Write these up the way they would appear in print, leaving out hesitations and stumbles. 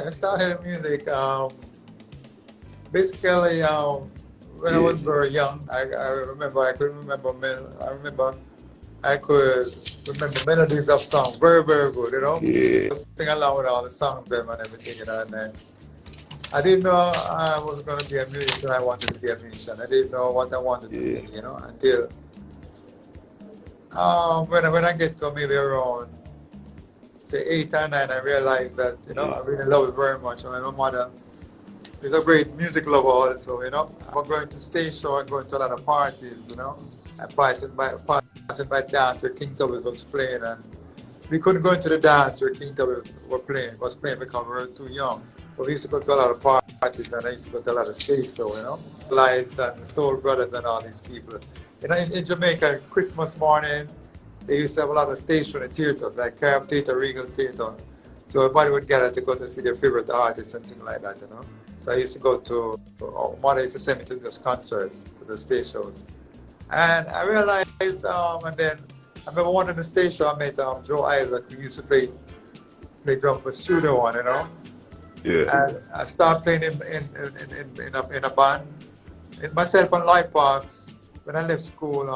I started in music basically when I was very young. I remember I could remember I could remember melodies of songs very good. You know, just sing along with all the songs them and everything. You know, and then I didn't know I was going to be a musician. I wanted to be a musician. I didn't know what I wanted to be. You know, until when I get to maybe around say 8 or 9, I realized that you know I really love it very much. My mother is a great music lover also. You know, I'm going to stage show and going to a lot of parties. You know, and passing by dance where King Tubby was playing, and we couldn't go into the dance where King Tubby was playing because we were too young. But we used to go to a lot of parties, and I used to go to a lot of stage show. You know, Lights and Soul Brothers and all these people. You know, in Jamaica, Christmas morning, they used to have a lot of stage show in the theaters, like Carib Theater, Regal Theater. So everybody would gather to go to see their favorite artists and things like that, you know. So I used to go to, mother used to send me to those concerts, to the stage shows. And I realized, and then I remember one of the stage show I met Joe Isaac, who used to play drum for Studio One, you know. Yeah. And I started playing in a band. Myself and Lloyd Parks. When I left school,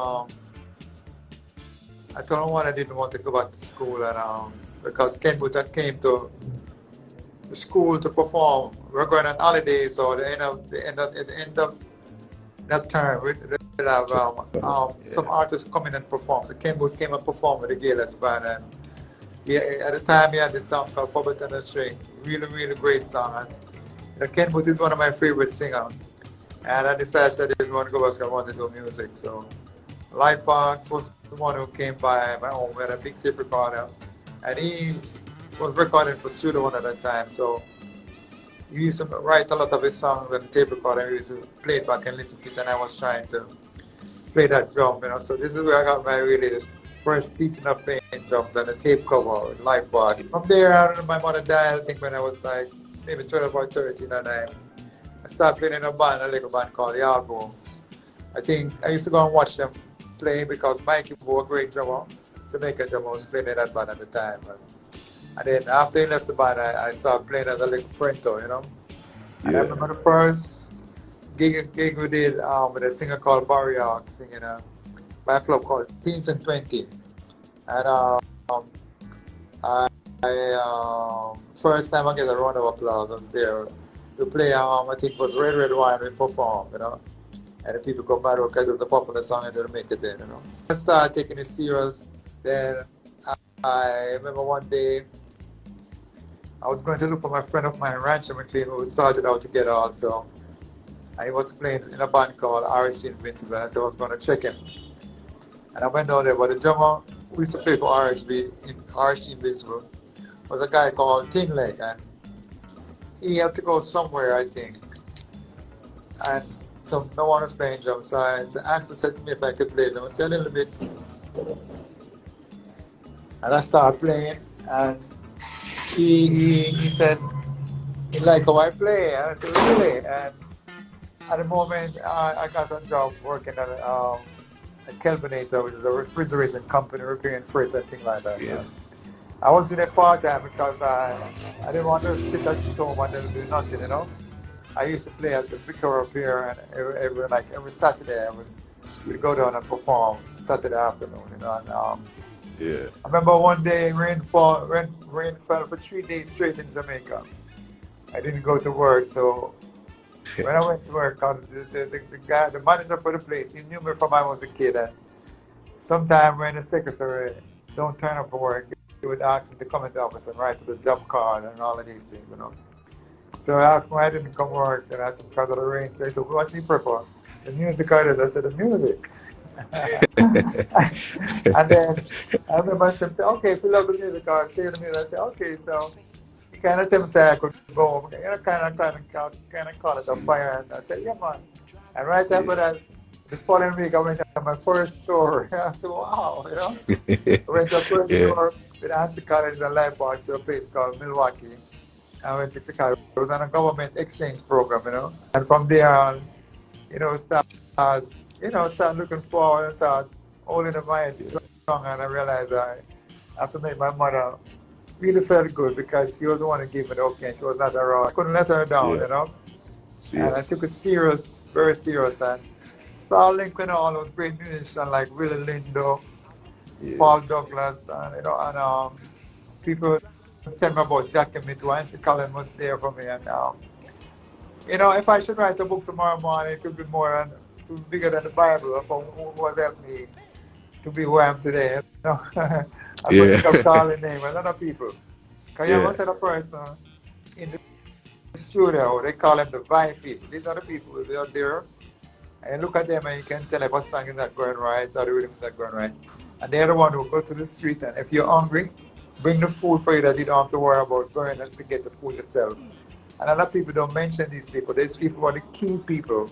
I told him I didn't want to go back to school, and because Ken Booth came to the school to perform. We were going on holidays, so at the end of that term, we'll have some artists come in and perform. So Ken Booth came and performed with the Wailers Band, and at the time he had this song called Puppet on the String, really great song. And Ken Booth is one of my favorite singers. And I decided I didn't want to go back, so I wanted to do music. So Lloyd Parks was the one who came by my home. We had a big tape recorder, and he was recording for Studio One at that time. So he used to write a lot of his songs on the tape recorder. He used to play it back and listen to it, and I was trying to play that drum, you know. So this is where I got my really first teaching of playing drums on the tape cover with Lloyd Parks. From there, my mother died, I think, when I was like maybe 12 or 13, and I started playing in a little band called Yardbrooms. I think I used to go and watch them play because Mikey Boo, a great drummer, Jamaican drummer, was playing in that band at the time. And then after he left the band, I started playing as a little printer, you know. And I remember the first gig we did with a singer called Madiaq singing by a club called Kingston 20. And I first time I get a round of applause, I was there. We play, I think it was Red Wine, we perform, you know. And the people come by because it was a popular song and they'll make it then, you know. I started taking it serious. Then I remember one day I was going to look for my friend of mine, Rancho McLean, who started out together also. And he was playing in a band called RSG Invincible, and I said I was going to check him. And I went down there, but the drummer who used to play for RSG Invincible was a guy called Tin Leg, and he had to go somewhere, I think. And so no one was playing drums. So Ansell said to me if I could play them. I said a little bit. And I started playing, and he said he liked how I play. And I said, really? And at the moment, I got a job working at a Kelvinator, which is a refrigeration company, repairing fridge and things like that. Yeah. I was in a part-time because I didn't want to sit at home and do nothing, you know. I used to play at the Victoria Pier, and every Saturday I would go down and perform Saturday afternoon, you know. And, I remember one day rain fell for 3 days straight in Jamaica. I didn't go to work, so when I went to work, the manager for the place, he knew me from I was a kid, and sometime when the secretary don't turn up for work, he would ask me to come into the office and write to the job card and all of these things, you know. So I asked why I didn't come work, and I asked him because of the rain. So he said, what's he prefer? The music artist? I said, the music. And then I remember him saying, okay, if you love the music, I'll say the music. I said, okay. So he kind of tempted I could go home. You know, kind of call it a fire. And I said, yeah, man. And right after that, the following week, I went to my first tour. I said, wow, you know. I went to a first tour with Ansell Collins and Lloyd Parks to a place called Milwaukee. I went to Chicago. It was on a government exchange program, you know. And from there on, you know, start looking forward and start holding the mind strong. And I realized I have to make my mother really felt good because she was the one who gave me the okay. She was not around. I couldn't let her down, Yeah. you know. Yeah. And I took it serious, very serious, and started linking all those great musicians like Willie Lindo, Paul Douglas, and people tell me about Jackie Me too. Ansell Collins was there for me, and if I should write a book tomorrow morning, it could be to be bigger than the Bible of who has helped me to be who I am today. I could think of calling name a lot of people. Because you have a person in the studio, they call them the vibe people. These are the people who are there. And you look at them and you can tell if a song is not going right or the rhythm is not going right. And they're the one who go to the street, and if you're hungry, bring the food for you that you don't have to worry about going to get the food yourself. And a lot of people don't mention these people. These people are the key people.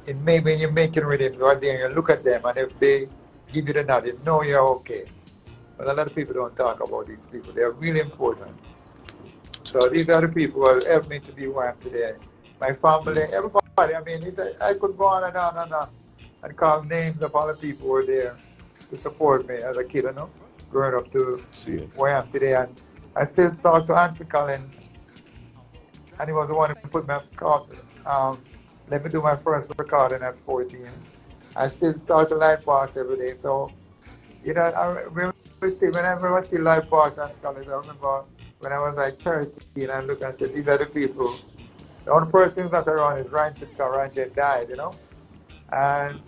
When you're making rhythm, you are there and you look at them, and if they give you the nod, you know you're okay. But a lot of people don't talk about these people. They're really important. So these are the people who have helped me to be who I am today. My family, everybody. I mean, I could go on and on and call names of all the people who were there to support me as a kid, growing up to where I am today. And I still talk to Ansell Collins, and he was the one who put me up, let me do my first recording at 14. I still talk to Lloyd Parks every day. So, whenever I see Lloyd Parks and Collins, I remember when I was like 13, I look and said, these are the people. The only person who's not around is Ranchit, because Ranchit died, And,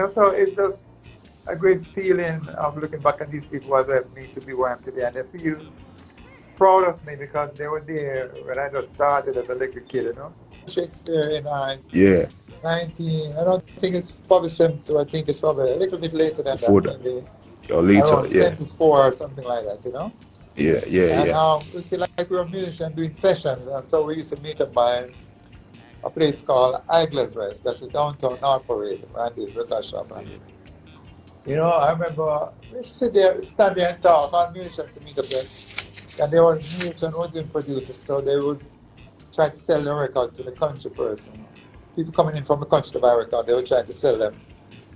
so it's just a great feeling of looking back at these people who have helped me to be where I am today. And they feel proud of me because they were there when I just started as a little kid, Shakespeare in 19, I don't think it's probably 72, I think it's probably a little bit later than that, maybe around 74 or something like that, And we see like we were musicians doing sessions, and so we used to meet up by a place called Idler's Rest, that's the downtown North Parade, and this record shop. And, I remember we used to stand there and talk, all musicians to meet up there, and there was musicians who didn't produce it, so they would try to sell the record to the country person. People coming in from the country to buy a record, they would try to sell them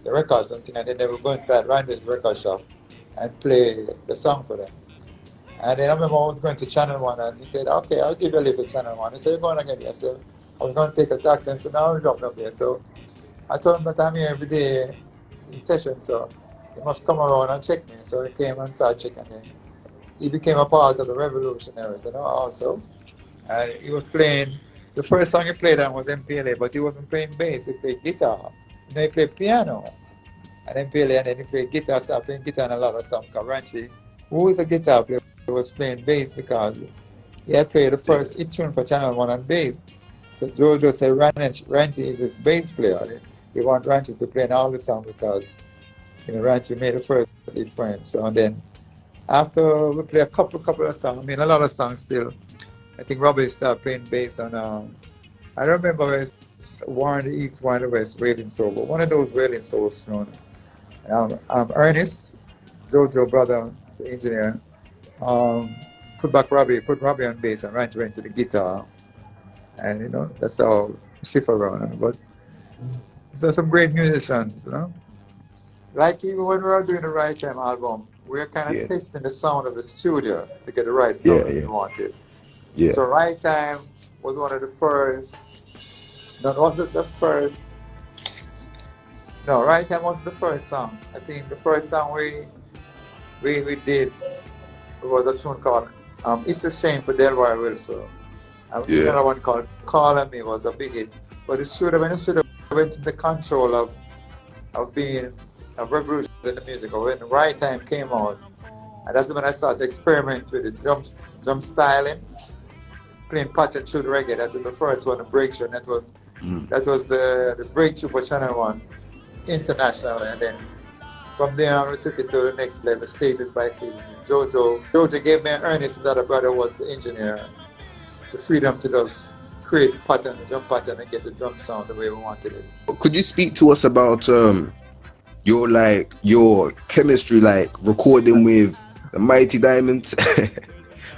the records and things, and then they would go inside Randy's record shop and play the song for them. And then I remember I was going to Channel 1, and he said, okay, I'll give you a lift at Channel 1. He said, you're going again? I said, I was going to take a taxi, and so now I'll drop up there. So I told him that I'm here every day in session, so he must come around and check me. So he came and started checking me. He became a part of the Revolutionaries, also. And he was playing, the first song he played on was MPLA, but he wasn't playing bass, he played guitar. He played piano and MPLA, and then he played guitar, started playing guitar in a lot of songs. Ranchi, who is a guitar player, was playing bass because he had played the first hit tune for Channel 1 on bass. So Jojo said Ranchi is his bass player. He wanted Ranchi to play in all the songs because Ranchi made the first hit for him. So and then after we play a couple of songs, a lot of songs still. I think Robbie started playing bass on, I don't remember if it's One in the East, One in the West, Wailing Soul, but one of those Wailing Souls, Ernest, Jojo brother, the engineer, put Robbie on bass, and Ranch went to the guitar, and that's how shift around. But so some great musicians, Like even when we were doing the Right Time album, we were kind of testing the sound of the studio to get the right sound we wanted. Yeah. So Right Time was one of the first. No, wasn't the first. No, Right Time wasn't the first song. I think the first song we did was a tune called "It's a Shame" for Delroy Wilson. Another one called "Call on Me" was a big hit. But when the studio went into control of being a revolution in the music, or when the Right Time came out, and that's when I started to experiment with the drum styling. Playing pattern through the reggae. That was the first one, the breakthrough. And that was the breakthrough for Channel 1 internationally. And then from there on, we took it to the next level, statement by statement. Jojo gave me an earnest that a brother was the engineer, the freedom to just create the pattern, the drum pattern, and get the drum sound the way we wanted it. Could you speak to us about your chemistry, recording with the Mighty Diamonds?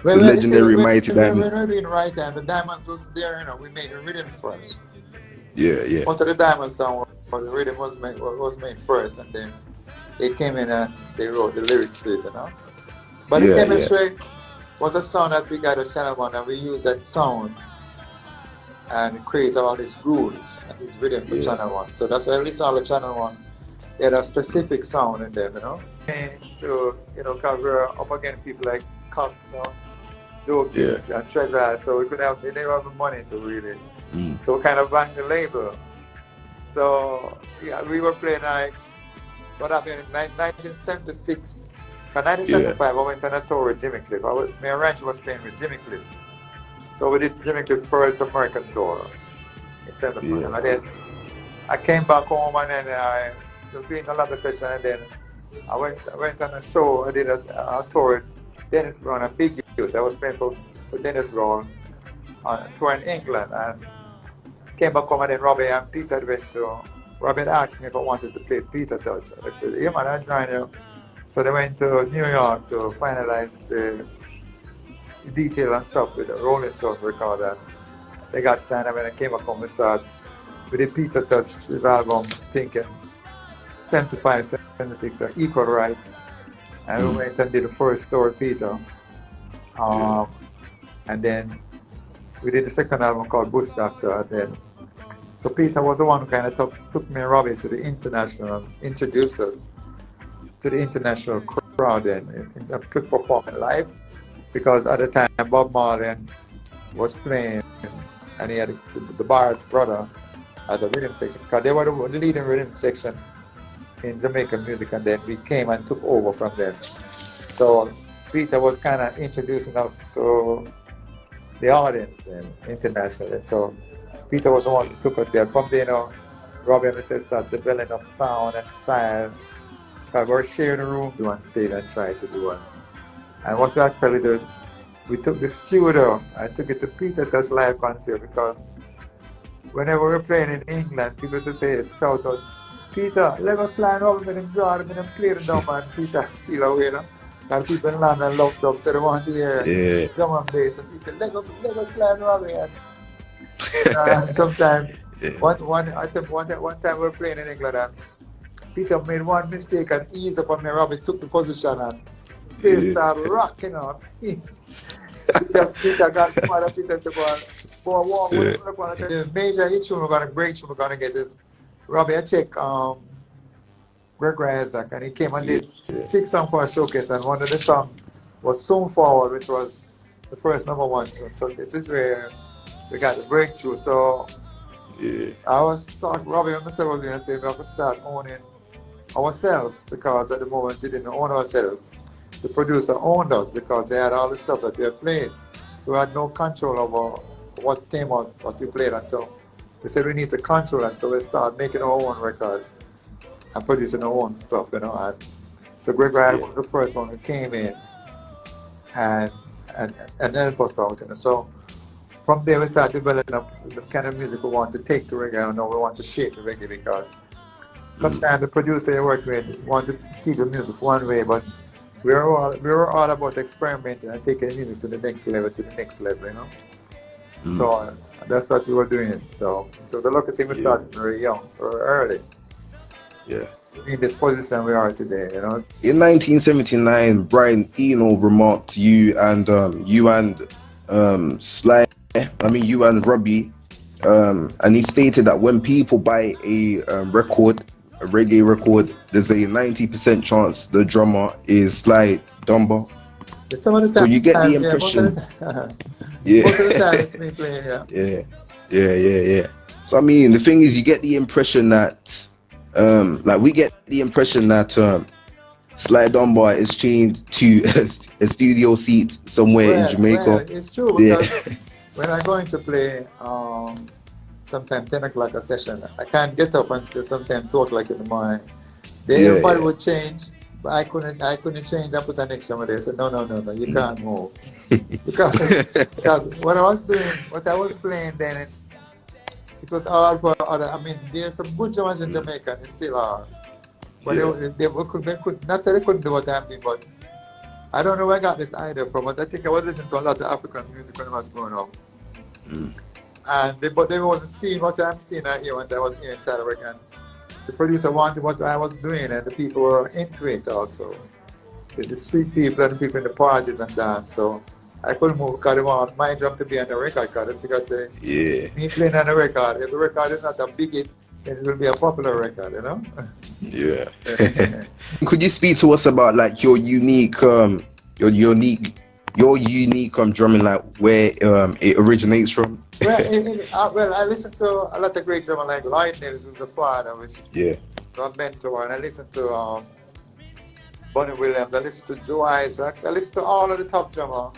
The legendary Mighty Diamonds. When we were doing Right Time, the Diamonds was there, we made the rhythm first. Yeah. Most of the Diamond song, the rhythm was made first, and then they came in and they wrote the lyrics to it, But the chemistry, was a sound that we got at Channel 1, and we used that sound and create all these grooves and this rhythm for Channel 1. So that's why I listen to Channel 1. They had a specific sound in them, you know. And to, you know, because we're up against people like Cox, Joe Gibbs, and Treasure, so we could have, they didn't have the money to really. So we kind of banged the label. So, yeah, we were playing like, what happened in 1976. In 1975, I went on a tour with Jimmy Cliff. My ranch was playing with Jimmy Cliff. So we did Jimmy Cliff's first American tour in 75. And then I came back home, and then I was doing a lot of session, and then I went on a show. I did a tour with Dennis Brown and Big Youth. I was playing for Dennis Brown on a tour in England, and came back home, and then Robbie and Peter went to. Robbie asked me if I wanted to play Peter Touch. I said, yeah man, I'll join you. So they went to New York to finalize the detail and stuff with the Rolling Stone record, and they got signed. And when I came back home, we started with the Peter Touch, his album, thinking 75, 76, Equal Rights. And we went and did the first tour with Peter. And then we did the second album called Bush Doctor. And then, so Peter was the one who kind of took me and Robbie to the international, introduced us to the international crowd and performing live. Because at the time, Bob Marley was playing, and he had the Barrett's brother as a rhythm section. Because they were the leading rhythm section in Jamaican music, and then we came and took over from them. So Peter was kind of introducing us to the audience and internationally. So Peter was the one who took us there. From there, you know, Robbie and myself started developing up sound and style. Because we were sharing a room on stage and trying to do it. And what we actually did, we took the studio and took it to Peter Touch live concert, because whenever we were playing in England, people used to say, shout out, Peter, let us line over with him, draw him, and play the drum, and Peter feel away, you know. And people in London loved up, so they want to hear drum and bass. And he said, let us line over here. And sometimes, one time we were playing in England, and Peter made one mistake and eased up on me. Robbie took the position and they started rocking up. Peter got mad. Peter said, for a walk, the major hit tune we're going to break tune we're going to get is Robbie, I check Gregory Isaac, and he came and did 6 songs for a showcase, and one of the songs was Soon Forward, which was the first #1 tune. So this is where we got the breakthrough. So I was talking, Robbie and myself was going to say we have to start owning ourselves, because at the moment we didn't own ourselves. The producer owned us because they had all the stuff that we had played. So we had no control over what came out, what we played. And so we said we need to control it. So we started making our own records and producing our own stuff, you know. And so Gregory was the first one who came in and helped us out. You know. So from there we started developing up the kind of music we want to take to reggae. And now we want to shape the reggae, because sometimes the producer you work with wants to keep the music one way, but we were all about experimenting and taking the music to the next level, you know. So that's what we were doing. So it was a lucky thing we started very young, very early. In this position we are today, you know. In 1979, Brian Eno remarked you and Sly, you and Robbie, and he stated that when people buy a reggae record, there's a 90% chance the drummer is Sly Dunbar. So you get the impression. Most of the time it's me playing, yeah. So I mean, the thing is, you get the impression that, we get the impression that Sly Dunbar is chained to a studio seat somewhere in Jamaica. Well, it's true, because when I'm going to play, sometimes 10 o'clock a session, I can't get up until sometimes 2 o'clock in the morning. Everybody would change, but I couldn't change and put an extra one. They said, no, you can't move. because what I was playing then, it was all for other, there's some good drummers in Jamaica, and they still are. But they could not say they couldn't do what I'm doing, but I don't know where I got this idea from, but I think I was listening to a lot of African music when I was growing up. And they wasn't seeing what I'm seeing out here when I was here in South Africa. The producer wanted what I was doing, and the people were into it also. The street people and the people in the parties and dance. So I couldn't move because they want my drum to be on the record because they figure say, Yeah. me playing on the record, if the record is not a big hit, then it will be a popular record, you know? Yeah. Could you speak to us about like your unique drumming, like where it originates from? Well, I listen to a lot of great drummers like Lloyd Knibb, who's the father, which Yeah. was a mentor, and I listen to Bonnie Williams, I listen to Joe Isaac, I listen to all of the top drummers.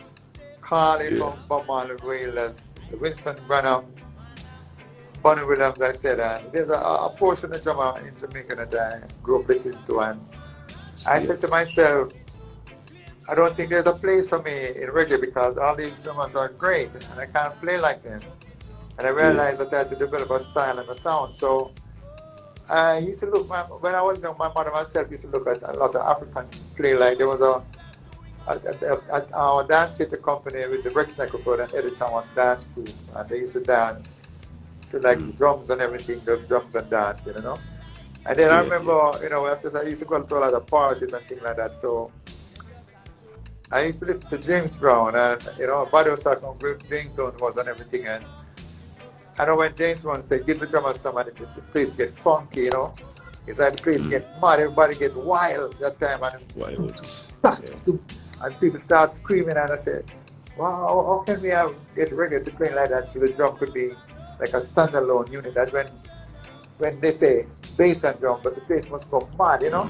Carly from Bob Marley Wailers, Winston Bennett, Bonnie Williams, I said, and there's a portion of drummer in Jamaica that I grew up listening to, and I said to myself, I don't think there's a place for me in reggae because all these drummers are great and I can't play like them. And I realized that I had to develop a style and a sound. So I used to look, when I was young, my mother myself used to look at a lot of African play. Like there was at our dance theater company with the Rex Necropod and Eddie Thomas dance group, and they used to dance to like drums and everything, those drums and dance, you know. And then I remember, you know, I used to go to a lot of parties and things like that. So I used to listen to James Brown, and you know, body was talking about James Brown was and everything. And I know when James Brown said, "Give the drummers somebody to the place get funky," you know, it's like the place get mad, everybody get wild that time, and people start screaming, and I said, "Wow, how can we get reggae to play like that so the drum could be like a standalone unit?" That when they say bass and drum, but the place must go mad, you know.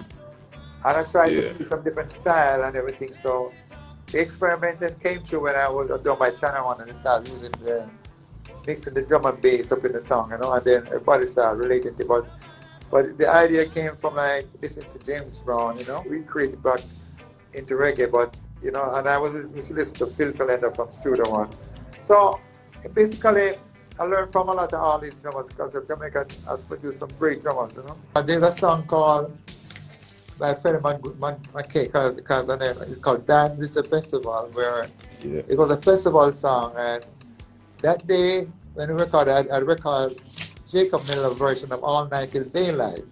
And I tried to do some different style and everything. So the experimenting came through when I was done by Channel 1 and I started mixing the drum and bass up in the song, you know, and then everybody started relating to it. But the idea came from like listening to James Brown, you know, recreated back into reggae, but you know, and I was listening to Phil Calendar from Studio One. So basically I learned from a lot of all these drummers because Jamaica has produced some great drummers, you know. And there's a song called by FREDDIE McKay, because it's called Dance This a Festival, where it was a festival song, and that day when we recorded, I recorded Jacob Miller version of All Night Till Daylight.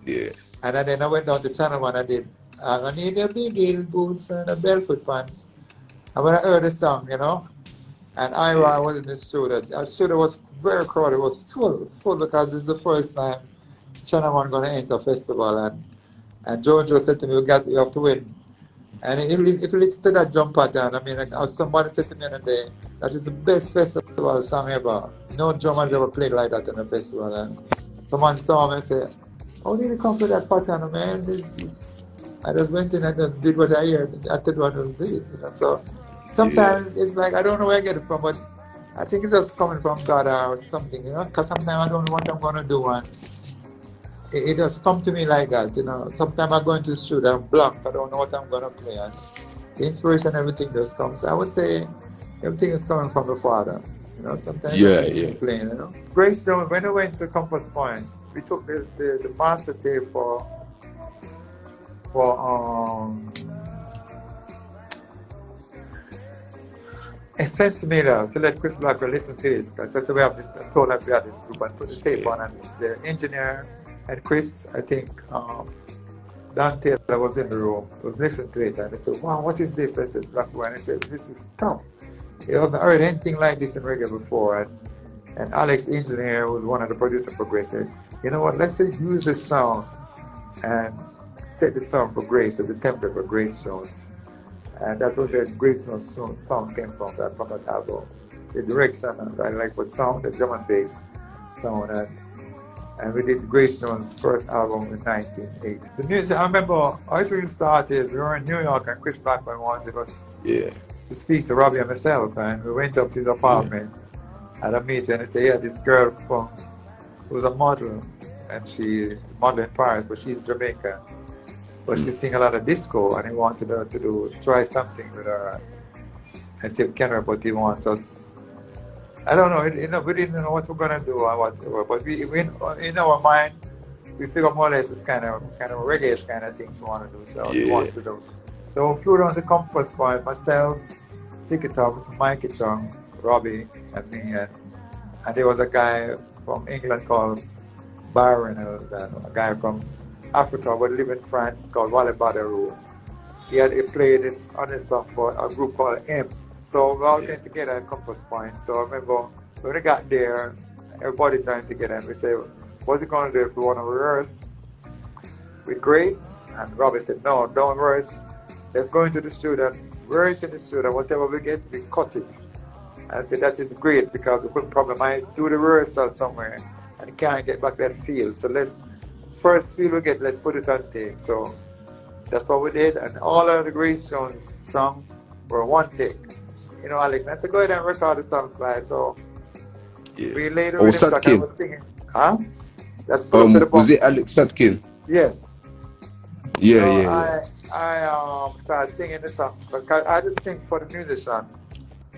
Yeah. And then I went down to Channel 1 and did I Need a Big Heel Boots and a Barefoot Pants. And when I heard the song, you know, and Ira was in the studio, the studio was very crowded, it was full because it's the first time Channel 1 going to enter a festival, and Jojo said to me, you have to win. And if you listen to that drum pattern, I mean, like, somebody said to me the other day, that is the best festival song ever. No drummer ever played like that in a festival. And someone saw me and said, how did you come to that pattern, man? I just went in and just did what I heard. I did what I just did. You know? So sometimes it's like, I don't know where I get it from, but I think it's just coming from God or something, you know, because sometimes I don't know what I'm going to do. And it just come to me like that, you know. Sometimes I go into the studio, I'm blank, I don't know what I'm going to play. And the inspiration, everything just comes. I would say everything is coming from the Father, you know. Sometimes playing, you know. Grace Jones, when I went to Compass Point, we took the master tape for it sends me to let Chris Blackwell listen to it, because that's the way I told him we had this group and put the tape on, and the engineer and Chris, I think Don Taylor was in the room, was listening to it, and they said, wow, what is this? I said, Blackwell, and I said, this is tough. You haven't heard anything like this in reggae before. And Alex, the engineer, who was one of the producers for Grace, said, you know what, let's use this sound and set the sound for Grace, at the template for Grace Jones. And that was where Grace Jones song came from that album. The direction, and I like what sound, the drum and bass sound. And we did Grace Jones' first album in 1980. The music, I remember how it really started, we were in New York and Chris Blackman wanted us to speak to Robbie and myself, and we went up to his apartment at a meeting, and he said, this girl who was a model, and she's modeling in Paris, but she's Jamaican. But she sing a lot of disco, and he wanted her to try something with her. I said, Kenner, but he wants us. I don't know, we didn't know what we're gonna do or whatever, but we in our mind, we figure more or less it's kind of reggae kind of things we want to do, so he wants to do. So we flew down to Compass Point, myself, Sticky Tops, Mikey Chung, Robbie, and me, and there was a guy from England called Byron, and a guy from Africa but lived in France called Wale Badarou. He played this on this song for a group called M. So we all came together at Compass Point. So I remember when we got there, everybody joined together and we said, what's it going to do if we want to rehearse with Grace? And Robbie said, no, don't rehearse. Let's go into the studio, rehearse in the studio, whatever we get, we cut it. And I said, that is great because we could probably might do the rehearsal somewhere and can't get back that feel. So let's, first feel we get, let's put it on tape. So that's what we did. And all of the Grace Jones songs were one take. You know, Alex, I said, go ahead and record the songs, Sly. So we laid the rhythm track and I was singing. Huh? That's put up to the bump. Was it Alex Sutkin? Yes. Yeah, so yeah. I started singing the song because I just sing for the musician.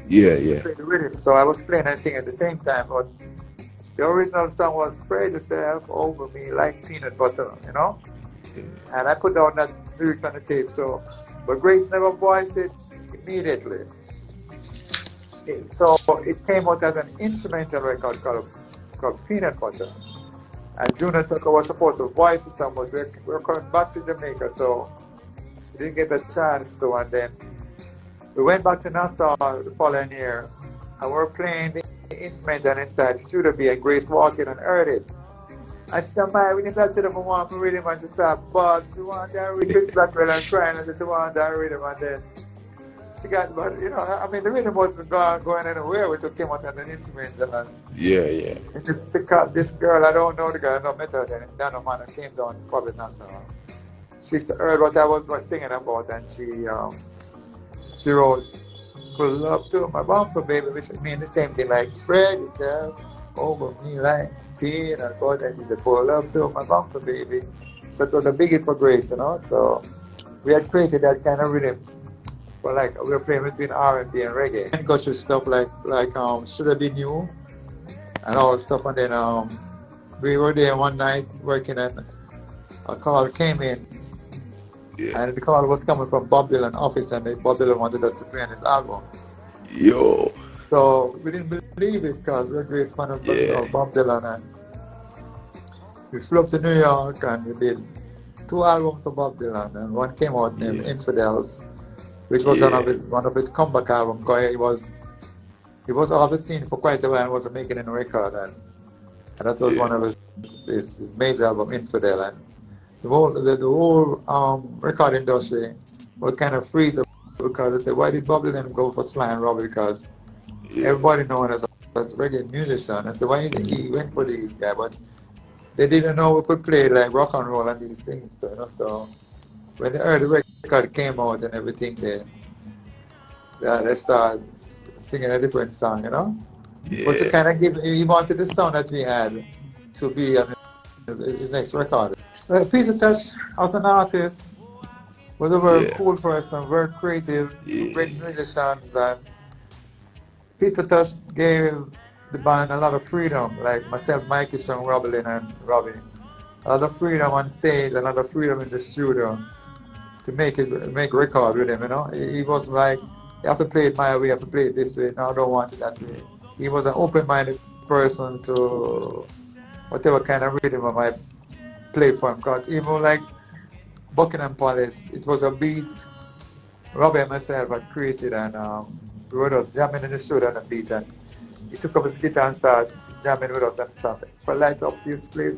Yeah, yeah. Play the rhythm. So I was playing and singing at the same time. But the original song was "Spread Yourself Over Me Like Peanut Butter," you know. And I put down that lyrics on the tape. So, but Grace never voiced it immediately. So it came out as an instrumental record called Peanut Butter. And Junior Tucker was supposed to voice the song, but we're coming back to Jamaica, so we didn't get a chance to. And then we went back to Nassau the following year, and we were playing the instrumental inside the studio B, and Grace walked in and heard it. I said, man, we didn't have to tell them we want to rhythm and to start buzz. We want that rhythm. Chris Blackwell and crying and she want that rhythm. And then she got, but you know, I mean, the rhythm wasn't going anywhere. We took him out as an instrumental. And yeah. And this girl, I don't know the girl, I don't met her then. Dana Man came down to Public National. She heard what I was singing about, and she wrote, "Pull up to my bumper, baby," which means the same thing, like spread yourself over me like peanut butter. And she said, "Pull up to my bumper, baby." So it was a big hit for Grace, you know. So we had created that kind of rhythm. But like we were playing between R&B and reggae. And got your stuff like Should I Be New and all stuff. And then we were there one night working, and a call came in. Yeah. And the call was coming from Bob Dylan's office, and Bob Dylan wanted us to play on his album. Yo. So we didn't believe it because we're a great fan of Bob Dylan. And we flew up to New York and we did 2 albums of Bob Dylan, and one came out named Infidels, which was one of his comeback albums. Because he was off the scene for quite a while and wasn't making any record, and that was one of his major album, Infidel. And the whole record industry was kind of freaked because they said, why did Bob Dylan go for Sly and Robbie? Because everybody known as reggae musician, and so why he went for these guys? But they didn't know we could play like rock and roll and these things, you know. So when the early record came out and everything, they started singing a different song, you know. But to kind of he wanted the sound that we had to be on his next record. Peter Tosh, as an artist, was a very cool person, very creative, great musicians, and Peter Tosh gave the band a lot of freedom, like myself, Mikey, Sean, Robbie, and Robbie. A lot of freedom on stage, a lot of freedom in the studio to make record with him, you know. He was like, you have to play it my way, you have to play it this way, no, I don't want it that way. He was an open-minded person to whatever kind of rhythm I might play for him, because even like Buckingham Palace, it was a beat Robbie and myself had created, and we were just jamming in the studio on the beat, and he took up his guitar and started jamming with us, and started saying, "Well, light up your spliff,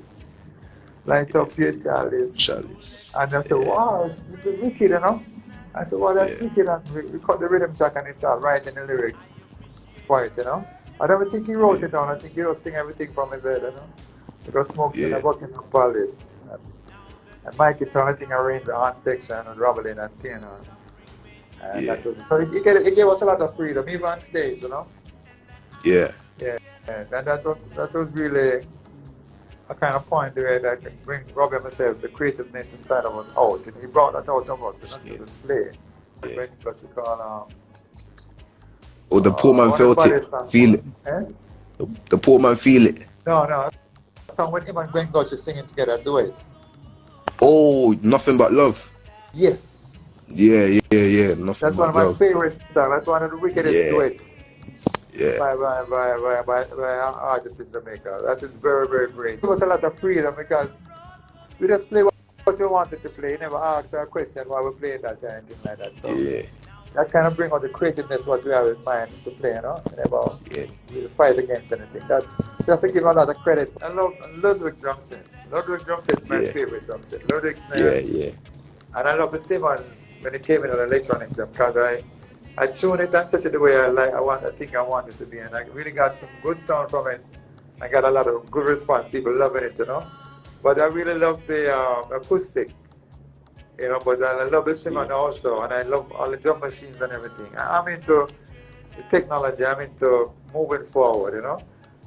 light up your chalice." And I said, wow, this is wicked, you know. I said, well, that's wicked, and we cut the rhythm track and he started writing the lyrics for it, you know. I don't think he wrote it down, I think he just sing everything from his head, you know. Because smoked in the Buckingham Palace. And Mikey turned, I think, arranged the horn section and Robbie and piano. And that was, so it gave us a lot of freedom, even on stage, you know. Yeah. And that was really a kind of point where that can bring Robbie and myself, the creativeness inside of us out. And he brought that out of us, you know, to display. When what we call the poor man felt it, feel it. The poor man feel it. No. Song with him and Gwen Gotcha singing together, Do It. Oh, Nothing But Love. Yes. Yeah. That's one of my favorite songs. That's one of the wickedest duets. Yeah. By artists in Jamaica. That is very, very great. It was a lot of freedom because we just play what we wanted to play. You never asked a question why we played that or anything like that. So that kind of bring out the creativeness what we have in mind to play, you know, about we fight against anything. That so I have to give a lot of credit. I love Ludwig drum set. Ludwig drum set is my favorite drum set. Ludwig snare. And I love the Simmons when it came in on the electronic drum because I tuned it and set it the way I think I want it to be, and I really got some good sound from it. I got a lot of good response, people loving it, you know. But I really love the acoustic, you know, but I love the Simmons also, and I love all the drum machines and everything. I'm into the technology, I'm into moving forward, you know.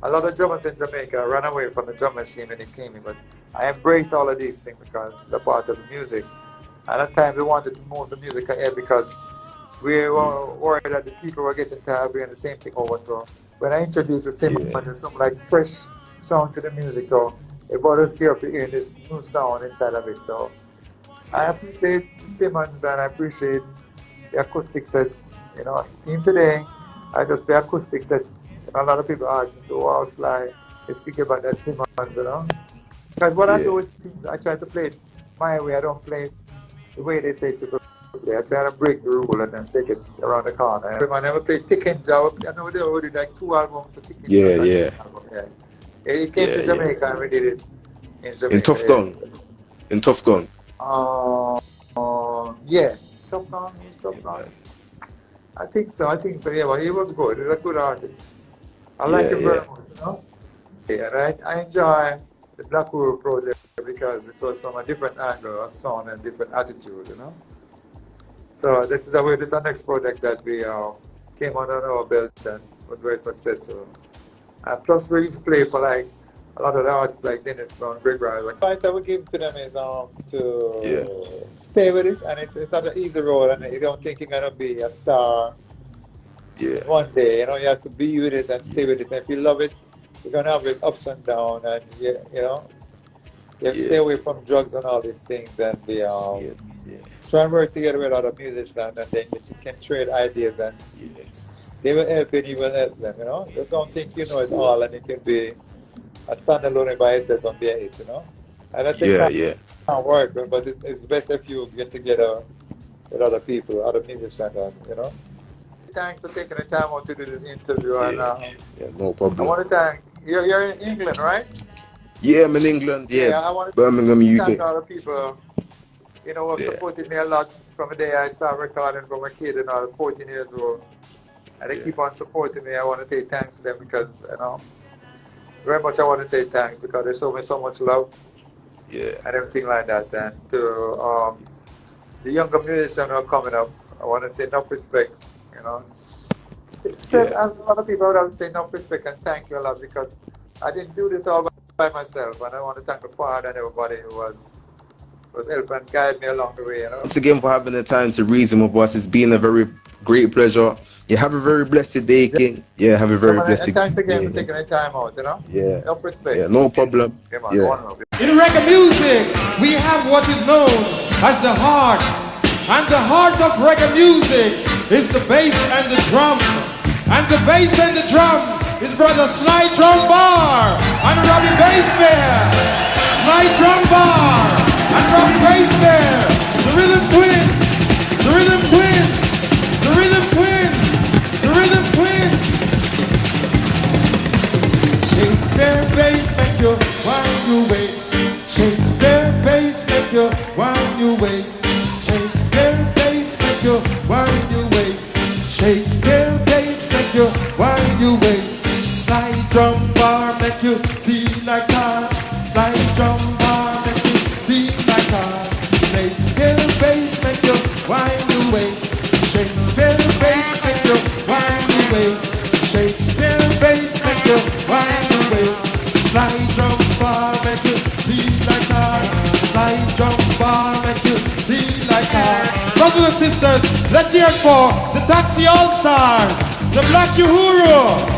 A lot of drummers in Jamaica ran away from the drum machine when it came in, but I embrace all of these things because they're part of the music. And at times we wanted to move the music ahead because we were worried that the people were getting tired of hearing the same thing over. So when I introduced the Simmons, there's some like fresh sound to the music, so it brought us here up to hearing this new sound inside of it. So I appreciate the Simmons and I appreciate the acoustic set. You know, team today, I just play acoustic sets. You know, a lot of people ask me, so wow, Sly, let's speak about that Simmons, you know. Because what I do with things, I try to play it my way. I don't play it the way they say people play. I try to break the rule and then take it around the corner. I never played Tick and Job. I know they already like 2 albums of Tick and Job. It came to Jamaica and we did it in Jamaica. In Tough Gun? In Tough Gun? Yeah. Tough Gun. I think so, yeah, but he was good. He's a good artist. I like him very much, you know? Yeah, and I enjoy the Black Hole project because it was from a different angle, a sound and different attitude, you know? So this is our next project that we came under our belt and was very successful. And plus we used to play for like a lot of the artists like Dennis Brown, Greg Rice. The advice I would give to them is to stay with it, and it's not an easy road, and you don't think you're gonna be a star one day. You know, you have to be with it and stay with it. And if you love it, you're gonna have it ups and downs, and you know, you have to stay away from drugs and all these things, and be try and work together with other musicians, and then you can trade ideas, and they will help you, and you will help them. You know, just don't think you know it all, and you can be a standalone by yourself and be it, you know. And I think that can't work, but it's best if you get together with other people, other musicians, and, you know. Thanks for taking the time out to do this interview. And no problem. I want to thank you're in England, right? Yeah, I'm in England. Yeah, I want to Birmingham, UK. Thank all the people, you know, who have supported me a lot from the day I started recording from a kid and all, 14 years old. And they keep on supporting me. I want to say thanks to them because, you know, very much I want to say thanks because they show me so much love and everything like that. And to the younger musicians who are coming up, I want to say enough respect, you know. A lot of people would say enough respect and thank you a lot because I didn't do this all by myself, and I want to thank the father and everybody who was helping and guide me along the way, you know. Once again for having the time to reason with us. It's been a very great pleasure. You have a very blessed day, King. Yeah, have a very blessed day. Thanks again for taking the time out, you know? Yeah. Enough respect. Yeah, no problem. In reggae music, we have what is known as the heart. And the heart of reggae music is the bass and the drum. And the bass and the drum is brother Sly Dunbar and Robbie Bass Bear. Sly Dunbar and Robbie Bass Bear. The rhythm twin. The rhythm twin. The rhythm twin. The rhythm twin. Shakespeare bass make you wind your waist. Shakespeare bass make you wind your waist. Shakespeare bass make you wind your waist. Shakespeare bass make you wind your waist. Slide drum bar make you feel like that. Slide drum bar make you feel like that. Shakespeare bass make you wind your waist. Shakespeare bass make you wind your waist. Shakespeare bass make you wind your waist. Slide drum bar make you feel like that. Slide drum bar make you feel like that. Brothers and sisters, let's hear it for the Taxi All-Stars, the Black Uhuru.